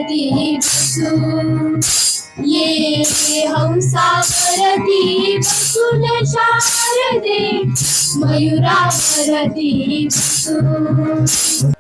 हंसावरती बसून ये हंसावरती बसून शारदे मयुरावरती बसून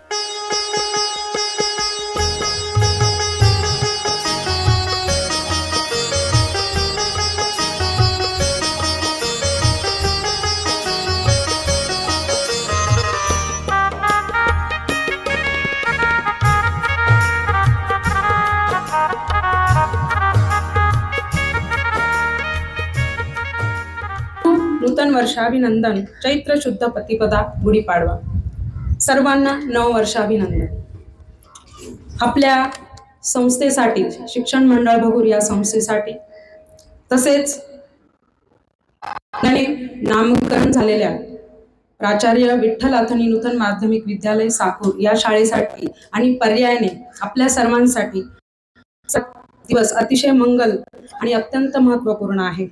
नूतन वर्षाभिनंदन. चैत्र शुद्ध प्रतिपदा गुढीपाडवा. सर्वांना नववर्षाभिनंदन. आपल्या संस्थेसाठी शिक्षण मंडळ भगूर या संस्थेसाठी तसेच नामकरण झालेल्या प्राचार्य विठ्ठल अथनी नूतन माध्यमिक विद्यालय साकूर या शाळेसाठी आणि पर्यायाने आपल्या सर्वांसाठी दिवस अतिशय मंगल आणि अत्यंत महत्त्वपूर्ण आहे.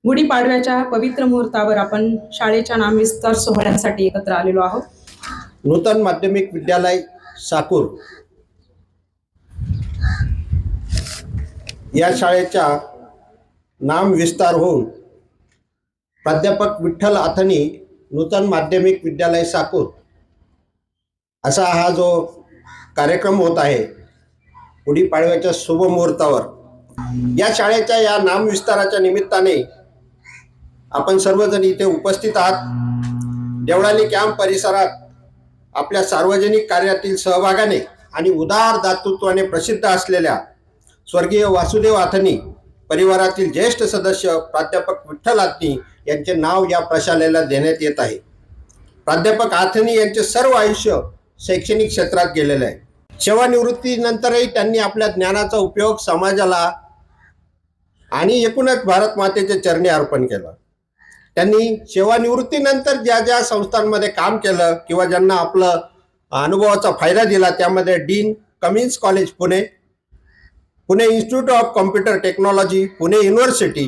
गुढीपाडव्याच्या पवित्र मुहूर्तावर आपण शाळेच्या नामविस्तार सोहळ्यासाठी एकत्र आलेलो आहोत. नूतन माध्यमिक विद्यालय साकूर या शाळेच्या नामविस्तार होऊन प्राध्यापक विठ्ठल अथनी नूतन माध्यमिक विद्यालय साकूर असा हा जो कार्यक्रम होत आहे गुढीपाडव्याच्या शुभ मुहूर्तावर, या शाळेच्या या नामविस्ताराच्या निमित्ताने आपण सर्वजण इथे उपस्थित आहात. देवळाली कॅम्प परिसरात आपल्या सार्वजनिक कार्यातील सहभागाने आणि उदार दातृत्वाने प्रसिद्ध असलेल्या स्वर्गीय वासुदेव अथनी परिवारातील ज्येष्ठ सदस्य प्राध्यापक विठ्ठल अथनी यांचे नाव या प्रशालेला देण्यात येत आहे. प्राध्यापक अथनी यांचे सर्व आयुष्य शैक्षणिक क्षेत्रात गेलेले आहे. सेवानिवृत्तीनंतरही त्यांनी आपल्या ज्ञानाचा उपयोग समाजाला आणि एकूणच भारत मातेच्या चरणी अर्पण केलं. त्यांनी सेवानिवृत्तीनंतर ज्या ज्या संस्थांमध्ये काम केलं किंवा ज्यांना आपलं अनुभवाचा फायदा दिला त्यामध्ये dean Cummins college Pune, Pune institute of computer technology Pune university,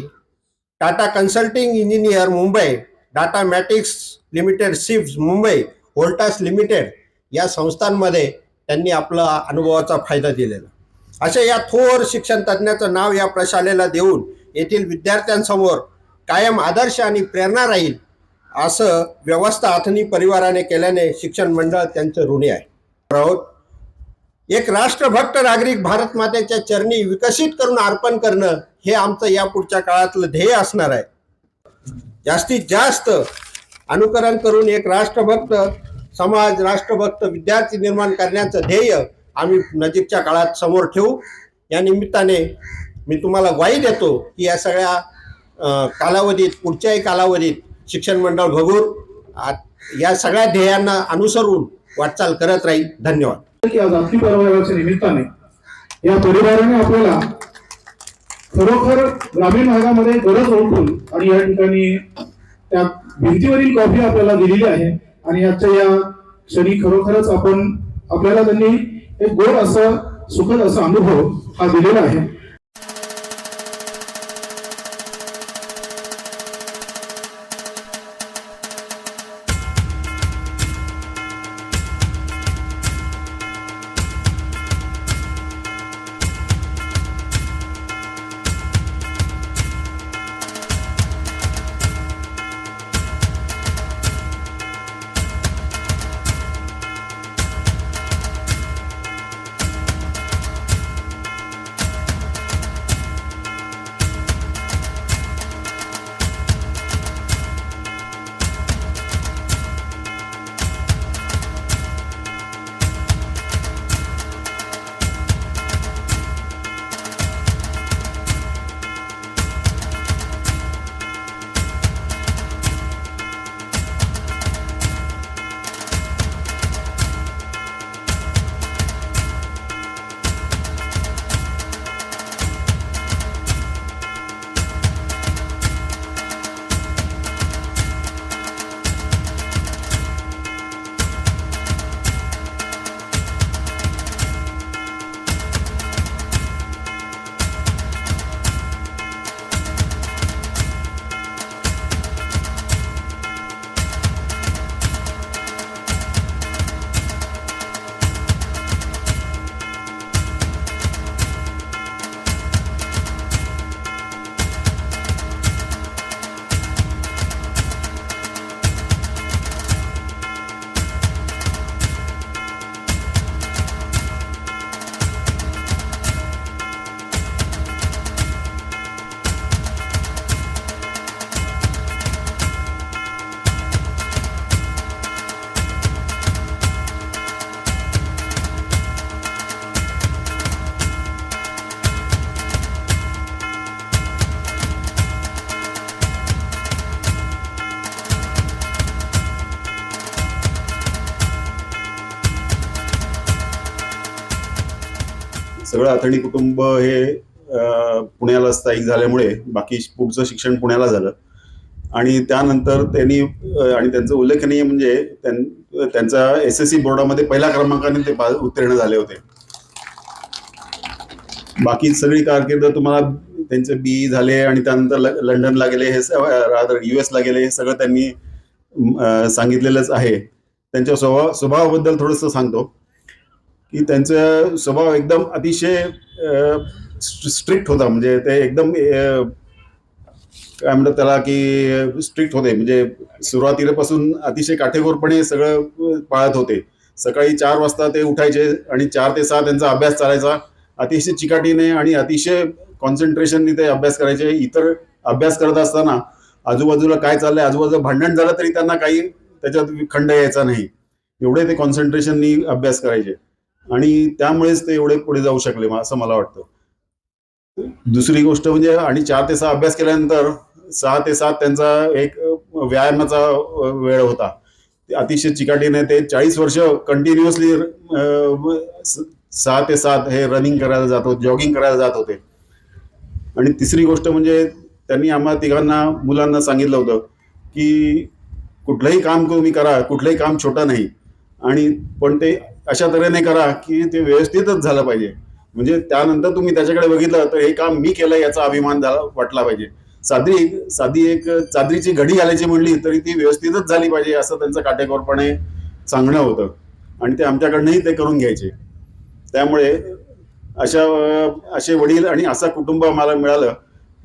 Tata consulting engineer Mumbai, Datamatics limited सिप्स मुंबई, व्होल्टास लिमिटेड या संस्थांमध्ये त्यांनी आपला अनुभवाचा फायदा दिलेला. अशा या थोर शिक्षण तज्ज्ञाचं नाव या प्रशालेला देऊन येथील विद्यार्थ्यांसमोर कायम आदर्श आणि प्रेरणा राहील असं व्यवस्था अथनी परिवाराने केल्याने शिक्षण मंडळ त्यांचं ऋणी आहे. एक राष्ट्रभक्त नागरिक भारत मातेच्या चरणी विकसित करून अर्पण करणं हे आमचं या पुढच्या काळातलं ध्येय असणार आहे. जास्तीत जास्त अनुकरण करून एक राष्ट्रभक्त समाज, राष्ट्रभक्त विद्यार्थी निर्माण करण्याचं ध्येय आम्ही नजीकच्या काळात समोर ठेवू. या निमित्ताने मी तुम्हाला ग्वाही देतो की या सगळ्या कालावधीत, पुढच्याही कालावधीत शिक्षण मंडळ भगूर या सगळ्या ध्येयांना अनुसरून वाटचाल करत राहील. धन्यवाद. आज आपली परवानग्याच्या निमित्ताने या परिवाराने आपल्याला खरोखर ग्रामीण भागामध्ये गरज ओळखून आणि या ठिकाणी त्या भिंतीवरील कॉफी आपल्याला दिलेली आहे आणि आजच्या या क्षणी खरोखरच आपल्याला त्यांनी एक गोड असं सुखद असा अनुभव हा दिलेला आहे. सगळं अथणी कुटुंब हे पुण्याला स्थायिक झाल्यामुळे बाकी पुढचं शिक्षण पुण्याला झालं आणि त्यानंतर त्यांनी आणि त्यांचं उल्लेखनीय म्हणजे त्यांचा SSC बोर्डामध्ये पहिल्या क्रमांकाने ते उत्तीर्ण झाले होते. बाकी सगळी कारकीर्द तुम्हाला त्यांचे BE झाले आणि त्यानंतर लंडनला गेले, हे US ला गेले, हे सगळं त्यांनी सांगितलेलंच आहे. त्यांच्या स्वभावाबद्दल थोडंसं सांगतो की त्यांचा स्वभाव एकदम अतिशय स्ट्रिक्ट होता. म्हणजे ते एकदम काय म्हणतात त्याला की स्ट्रिक्ट होते. म्हणजे सुरुवातीपासून अतिशय काटेकोरपणे सगळं पाळत होते. सकाळी 4 वाजता ते उठायचे आणि 4 ते 6 त्यांचा अभ्यास चालायचा. अतिशय चिकाटीने आणि अतिशय कॉन्सन्ट्रेशनने ते अभ्यास करायचे. इतर अभ्यास करत असताना आजूबाजूला काय चाललंय, आजूबाजूला भांडण झालं तरी त्यांना काही त्याच्यात खंड यायचा नाही. एवढे ते कॉन्सन्ट्रेशननी अभ्यास करायचे आणि त्यामुळेच ते एवढे पुढे जाऊ शकले असं मला वाटतं. दुसरी गोष्ट म्हणजे आणि 4 ते 6 अभ्यास केल्यानंतर 6 ते 7 त्यांचा एक व्यायामाचा वेळ होता. अतिशय चिकाटीने ते 40 वर्ष कंटिन्युअसली 6 ते 7 हे रनिंग करायला जात होते, जॉगिंग करायला जात होते. आणि तिसरी गोष्ट म्हणजे त्यांनी आम्हा तिघांना मुलांना सांगितलं होतं की कुठलंही काम तुम्ही करा, कुठलंही काम छोटं नाही आणि पण ते अशा तऱ्हेने करा की ते व्यवस्थितच झालं पाहिजे. म्हणजे त्यानंतर तुम्ही त्याच्याकडे बघितलं तर हे काम मी केलं याचा अभिमान वाटला पाहिजे. साधी एक चादरीची घडी घालायची म्हणली तरी ती व्यवस्थितच झाली पाहिजे असं त्यांचं काटेकोरपणे सांगणं होतं आणि ते आमच्याकडनंही ते करून घ्यायचे. त्यामुळे असे वडील आणि असं कुटुंब मला मिळालं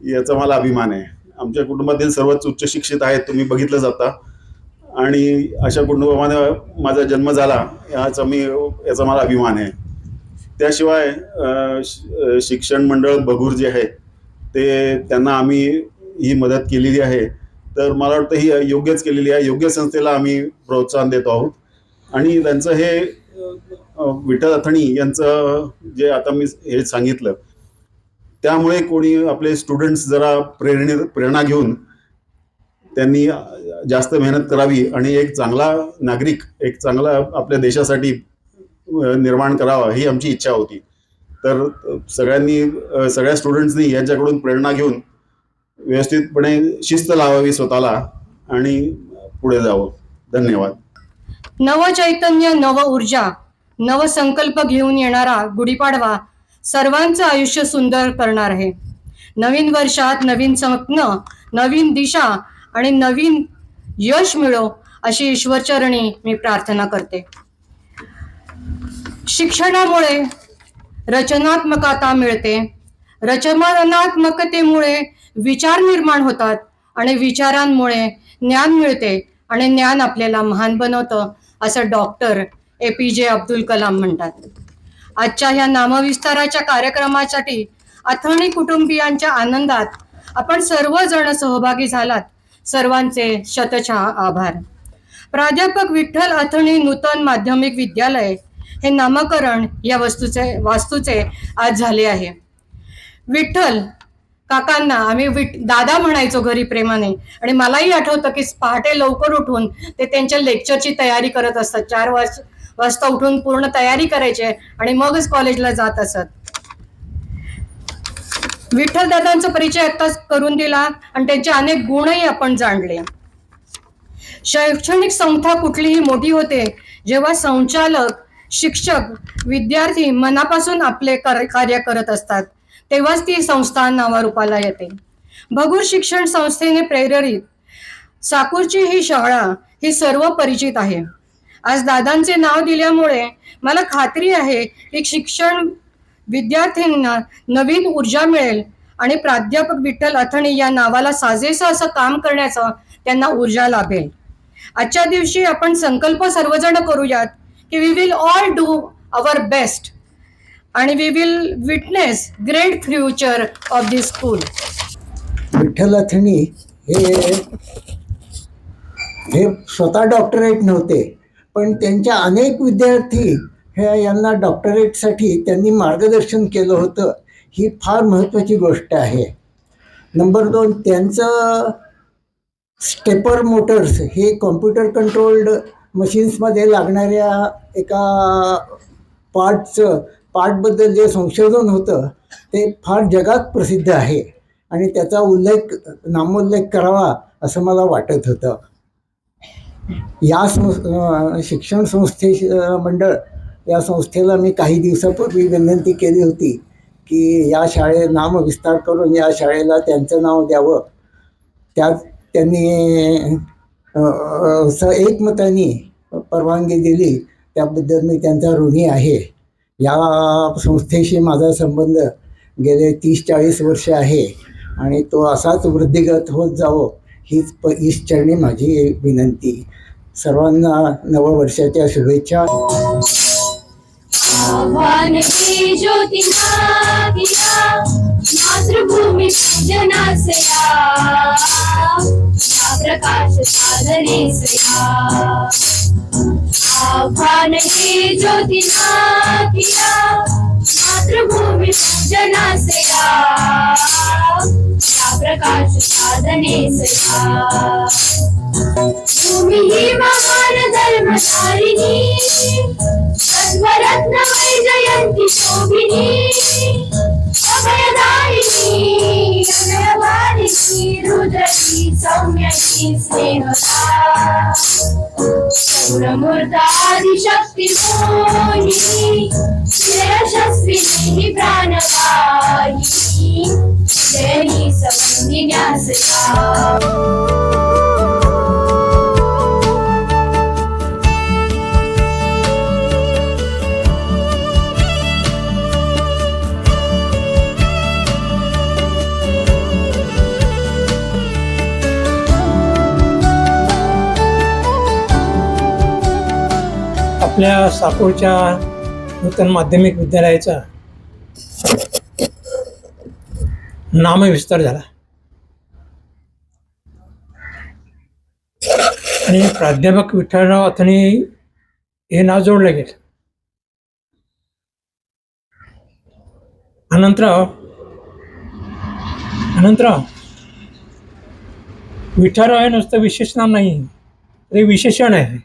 याचा मला अभिमान आहे. आमच्या कुटुंबातील सर्वच उच्च शिक्षित आहेत, तुम्ही बघितलंच आता, आणि अशा कुटुंबामध्ये माझा जन्म झाला याचा मला अभिमान आहे. त्याशिवाय शिक्षण मंडळ बघूर जे आहे ते त्यांना आम्ही ही मदत केलेली आहे, तर मला वाटतं ही योग्यच केलेली आहे. योग्य संस्थेला आम्ही प्रोत्साहन देतो आहोत आणि त्यांचं हे विठ्ठल अथणी यांचं जे आता मी हे सांगितलं त्यामुळे कोणी आपले स्टुडंट्स जरा प्रेरणा घेऊन त्यांनी जास्त मेहनत करावी आणि एक चांगला नागरिक, एक चांगला आपल्या देशासाठी निर्माण करावा ही आमची इच्छा होती. तर सगळ्या स्टुडंट्सनी यांच्याकडून प्रेरणा घेऊन व्यवस्थितपणे शिस्त लावावी स्वतःला आणि पुढे जावं. धन्यवाद. नव चैतन्य, नव ऊर्जा, नव संकल्प घेऊन येणारा गुढीपाडवा सर्वांचं आयुष्य सुंदर करणार आहे. नवीन वर्षात नवीन स्वप्न, नवीन दिशा आणि नवीन यश मिळो अशी ईश्वरचरणी मी प्रार्थना करते. शिक्षणामुळे रचनात्मकता मिळते, रचनात्मकतेमुळे विचार निर्माण होतात आणि विचारांमुळे ज्ञान मिळते आणि ज्ञान आपल्याला महान बनवतं असं डॉक्टर APJ अब्दुल कलाम म्हणतात. आजच्या ह्या नामविस्ताराच्या कार्यक्रमासाठी अथणी कुटुंबियांच्या आनंदात आपण सर्वजण सहभागी झालात. सर्वांचे शतशः आभार. प्राध्यापक विठ्ठल अथणी नूतन माध्यमिक विद्यालय हे नामकरण या वास्तूचे आज झाले आहे. विठ्ठल काकांना आम्ही दादा म्हणायचो घरी प्रेमाने, आणि मलाही आठवतं की पहाटे लवकर उठून ते त्यांच्या लेक्चरची तयारी करत असतात. 4 वाजता उठून पूर्ण तयारी करायचे आणि मगच कॉलेजला जात असत. विठ्ठल दादांचा परिचय आत्ताच करून दिला आणि त्यांचे अनेक गुणही आपण जाणले. शैक्षणिक संस्था कुठलीही मोठी होते जेव्हा संचालक, शिक्षक, विद्यार्थी मनापासून आपले कार्य करत असतात, तेव्हाच ती संस्था नावारूपाला येते. भगूर शिक्षण संस्थेने प्रेरित साकूरची ही शाळा ही सर्व परिचित आहे. आज दादांचे नाव दिल्यामुळे मला खात्री आहे की शिक्षण विद्यार्थ्यांना नवीन ऊर्जा मिळेल आणि प्राध्यापक विठ्ठल अथणी या नावाला साजेसं असं काम करण्याचं त्यांना ऊर्जा लाभेल. आजच्या दिवशी आपण संकल्प सर्वजण करूयात की we will all do our best आणि we will witness great future of this school. Vitthal Athani हे स्वतः डॉक्टरेट नव्हते, पण त्यांच्या अनेक विद्यार्थी यांना डॉक्टरेटसाठी त्यांनी मार्गदर्शन केलं होतं. ही फार महत्त्वाची गोष्ट आहे. नंबर 2, त्यांचं स्टेपर मोटर्स हे कॉम्प्युटर कंट्रोल्ड मशीन्समध्ये लागणाऱ्या एका पार्टचं पाठबद्दल जे संशोधन होतं ते फार जगात प्रसिद्ध आहे आणि त्याचा नामोल्लेख करावा असं मला वाटत होतं. या शिक्षण मंडळ या संस्थेला मी काही दिवसापूर्वी विनंती केली होती की या नामविस्तार करून या शाळेला त्यांचं नाव द्यावं. त्यांनी एकमताने परवानगी दिली. त्याबद्दल मी त्यांचा ऋणी आहे. या संस्थेशी माझा संबंध गेले 30-40 वर्ष आहे आणि तो असाच वृद्धिगत होत जावो हीच चरणी माझी विनंती. सर्वांना नववर्षाच्या शुभेच्छा. आव्हान हे ज्योतींना दिया मातृभूमी पूजनासया या प्रकाश साधनेसया. आव्हान हे ज्योतींना दिया मातृभूमी पूजनासया या प्रकाश साधनेसया. तुम्ही ही महान धर्मधारिणी सत्वरत्न जयंती शोभिनी अभयदायिनी अभयवारिणी रुद्रती सौम्यती स्नेहदा सौरमूर्ता आदिशक्ती मोहिनी यशस्विनी प्राणवाहिनी जयनी समन्विन्यासया. आपल्या साकोरच्या नूतन माध्यमिक विद्यालयाचा नामविस्तार झाला आणि प्राध्यापक विठ्ठलराव अथणी हे नाव जोडलं गेलं. अनंतराव विठ्ठलराव हे नुसतं विशेष नाव नाही, ते विशेषण आहे.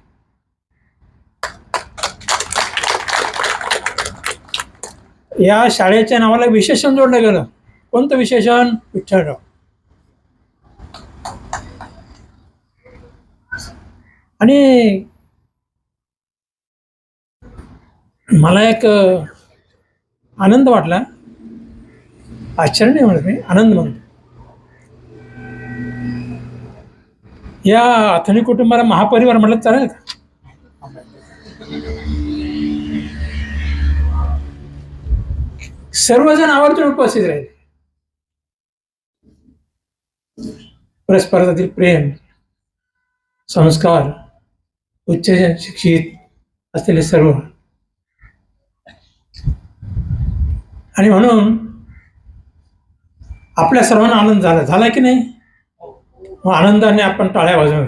या शाळेच्या नावाला विशेषण जोडलं गेलं. कोणतं विशेषण? विठ्ठलराव. आणि मला एक आनंद वाटला, आश्चर्य नाही म्हणत मी, आनंद म्हणतो. या अथणी कुटुंबाला महापरिवार म्हटलं चालेल का? सर्वजण आवर्जून उपस्थित राहिले. परस्परातील प्रेम, संस्कार, उच्च शिक्षित असलेले सर्व. आणि म्हणून आपल्या सर्वांना आनंद झाला की नाही? मग आनंदाने आपण टाळ्या वाजवू.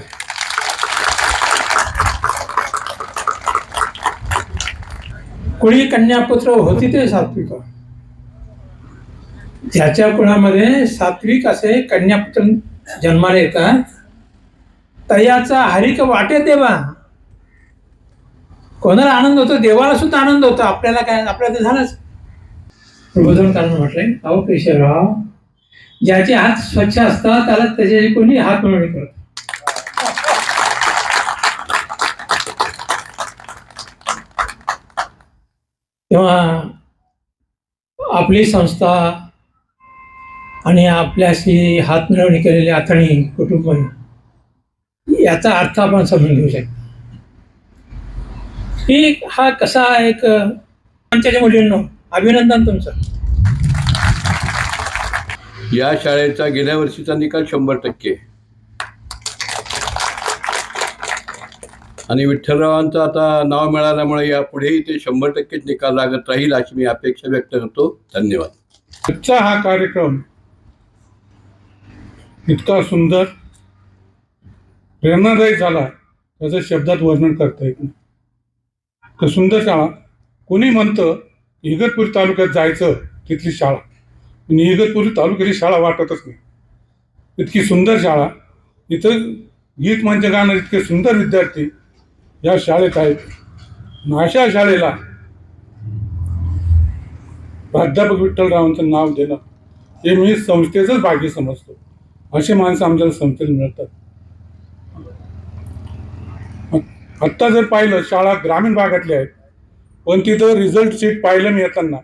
कुळी कन्यापुत्र होती ते सात्विक. ज्याच्या कुळामध्ये सात्विक असे कन्यापुत्र जन्माला येतात तयाचा हरिक वाटे देवा. कोणाला आनंद होतो? देवाला सुद्धा आनंद होतो. आपल्याला काय? आपल्याला ते झालंच. प्रबोधन कारण म्हटलंय, अहो केशवराव, ज्याचे हात स्वच्छ असतात त्याला त्याचे कोणी हात मिळवणी करत. तेव्हा आपली संस्था आणि आपल्याशी हात मिळवणी केलेली अथणी कुटुंब याचा अर्थ आपण समजून घेऊ शकतो. ही हा कसा एक पंचाच्या मुलींनो अभिनंदन तुमचं. या शाळेचा गेल्या वर्षीचा निकाल 100% आणि विठ्ठलरावांचं आता नाव मिळाल्यामुळे यापुढेही ते 100% निकाल लागत राहील अशी मी अपेक्षा व्यक्त करतो. धन्यवाद. आजचा हा कार्यक्रम इतका सुंदर प्रेरणादायी झाला त्याचं शब्दात वर्णन करता येत नाही. तर सुंदर शाळा. कोणी म्हणतं इगतपुरी तालुक्यात जायचं तिथली शाळा, आणि इगतपुरी तालुक्याची शाळा वाटतच नाही. इतकी सुंदर शाळा. इथं गीत मंच गाणं इतके सुंदर विद्यार्थी या शाळेत आहेत. अशा शाळेला प्राध्यापक विठ्ठलरावांचं नाव देणं हे मी संस्थेचंच भाग्य समजतो. अशी माणसं आमच्या संस्थेला मिळतात. आत्ता जर पाहिलं, शाळा ग्रामीण भागातल्या आहेत, पण तिथं रिझल्ट शीट पाहिलं मी येताना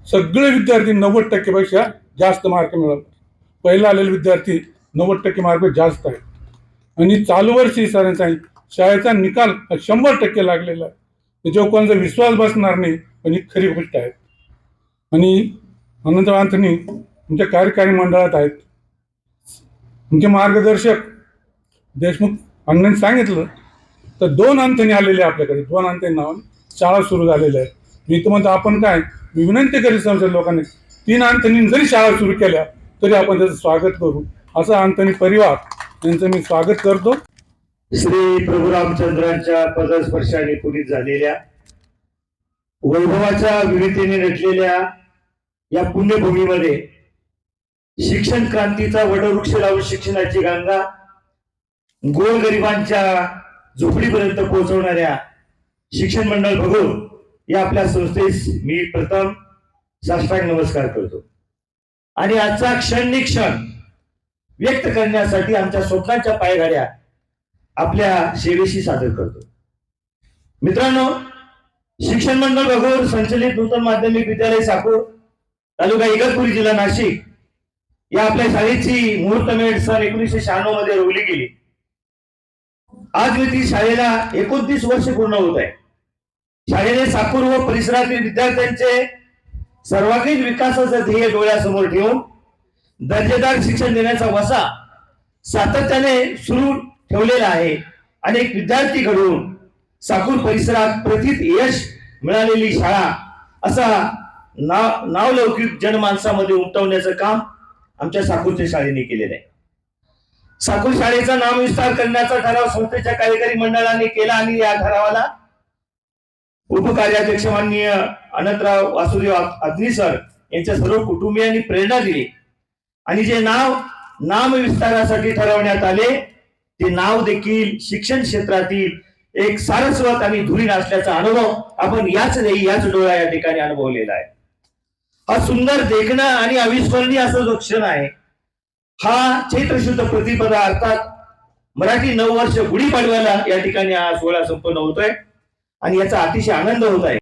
सगळे विद्यार्थी 90% पेक्षा जास्त मार्क मिळवतात. पहिला आलेले विद्यार्थी 90% मार्क जास्त आहेत. आणि चालू वर्षी सरांचा शाळेचा निकाल 100% लागलेला आहे. त्याच्यावर कोणाचा विश्वास बसणार नाही, पण ही खरी गोष्ट आहे. आणि अनंतराव अँथनी तुमच्या कार्यकारी मंडळात आहेत. तुमचे मार्गदर्शक देशमुख अण्णांनी सांगितलं तर 2 अँथनी आलेले आपल्याकडे, 2 अँथनी नावाने शाळा सुरू झालेल्या आहेत. मी तर म्हणतो आपण काय, मी विनंती करीत संसद लोकांनी 3 अँथनी जरी शाळा सुरू केल्या तरी आपण त्याचं स्वागत करू. असं अँथनी परिवार यांचं मी स्वागत करतो. श्री प्रभू रामचंद्रांच्या पदस्पर्शाने पुनीत झालेल्या, वैभवाच्या विविधतेने नटलेल्या या पुण्यभूमीमध्ये शिक्षण क्रांतीचा वटवृक्ष लावून शिक्षणाची गंगा गोरगरिबांच्या झोपडीपर्यंत पोहोचवणाऱ्या शिक्षण मंडळ बघून या आपल्या संस्थेस मी प्रथम साष्टांग नमस्कार करतो. आणि आजचा क्षण व्यक्त करण्यासाठी आमच्या स्वप्नांच्या पायघड्या आपल्या सेवेशी सादर करतो. मित्रांनो, शिक्षण मंडळ बघून संचलित नूतन माध्यमिक विद्यालय साकूर, तालुका इगतपुरी, जिल्हा नाशिक या आपल्या शाळेची मुहूर्तमेढ सन 1996 मध्ये रोवली गेली. आज मी ती शाळेला 29 वर्ष पूर्ण होत आहे. शाळेने साकूर व परिसरातील विद्यार्थ्यांचे सर्वांगीण विकासाचं ध्येय डोळ्यासमोर ठेवून दर्जेदार शिक्षण देण्याचा वसा सातत्याने सुरू ठेवलेला आहे. अनेक विद्यार्थी घडवून साकूर परिसरात प्रथित यश मिळालेली शाळा असा नावलौकिक जनमानसामध्ये उमटवण्याचं काम आमच्या साकूरच्या शाळेने केलेलं आहे. साकूर शाळेचा नामविस्तार करण्याचा ठराव संस्थेच्या कार्यकारी मंडळाने केला आणि या ठरावाला उपकार्याध्यक्ष माननीय अनंतराव वासुदेव अग्नी सर यांच्या सर्व कुटुंबियांनी प्रेरणा दिली. आणि जे नाम विस्तारासाठी ठरवण्यात आले ते नाव देखील शिक्षण क्षेत्रातील एक सारस्वत आणि धुरीण असल्याचा अनुभव आपण याच डोळा या ठिकाणी अनुभवलेला आहे. हा सुंदर देखणं आणि अविस्मरणीय असा जो क्षण आहे, हा चैत्र शुद्ध प्रतिपदा अर्थात मराठी नववर्ष गुढीपाडव्याला या ठिकाणी हा सोहळा संपन्न होतोय आणि याचा अतिशय आनंद होत आहे.